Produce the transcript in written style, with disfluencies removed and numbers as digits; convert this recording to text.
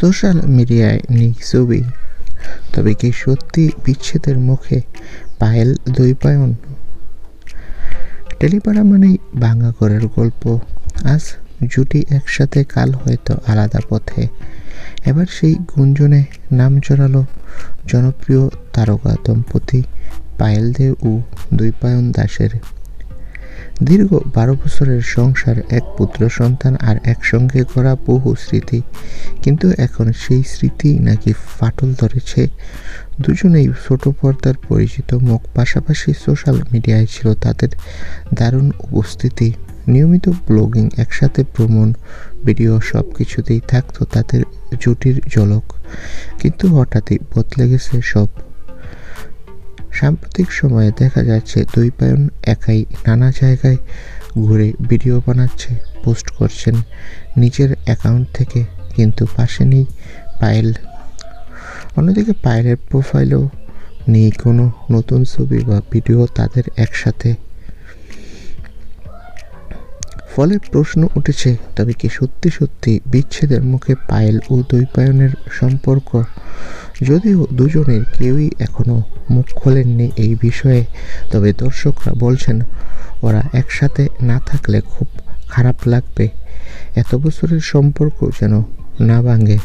Social মিডিয়ায় নেই ছবি, তবে কি সত্যি বিচ্ছেদের মুখে পায়েল দ্বৈপায়ন? টেলিপাড়া মানেই ভাঙা ঘরের গল্প। আজ জুটি একসাথে, কাল হয়তো আলাদা পথে। এবার সেই গুঞ্জনে নাম জড়ালো জনপ্রিয় তারকা দম্পতি পায়েল দে ও দ্বৈপায়ন দাসের। দীর্ঘ 12 বছরের সংসার, এক পুত্র সন্তান আর একসঙ্গে গড়া বহু স্মৃতি। কিন্তু এখন সেই স্মৃতি নাকি ফাটল ধরেছে। দুজনেই ছোট পর্দার পরিচিত মুখ, পাশাপাশি সোশ্যাল মিডিয়ায় ছিল তাদের দারুণ উপস্থিতি। নিয়মিত ব্লগিং, একসাথে ভ্রমণ, ভিডিও, সব কিছুতেই থাকতো তাদের জুটির ঝলক। কিন্তু হঠাৎই বদলে গেছে সব। সাম্প্রতিক সময়ে দেখা যাচ্ছে দ্বৈপায়ন একাই নানা জায়গায় ঘুরে ভিডিও বানাচ্ছে, পোস্ট করছেন নিজের অ্যাকাউন্ট থেকে, কিন্তু পাশে নেই পায়েল। অন্যদিকে পায়েলের প্রোফাইলেও নেই কোনো নতুন ছবি বা ভিডিও তাদের একসাথে। ফলে প্রশ্ন উঠেছে, তবে কি সত্যি সত্যি বিচ্ছেদের মুখে পায়েল ও দ্বৈপায়নের সম্পর্ক? যদিও দুজনের কেউই এখনো মুখ খোলেননি এই বিষয়ে, তবে দর্শকরা বলছেন ওরা একসাথে না থাকলে খুব খারাপ লাগবে। এত বছরের সম্পর্ক যেন না ভাঙে।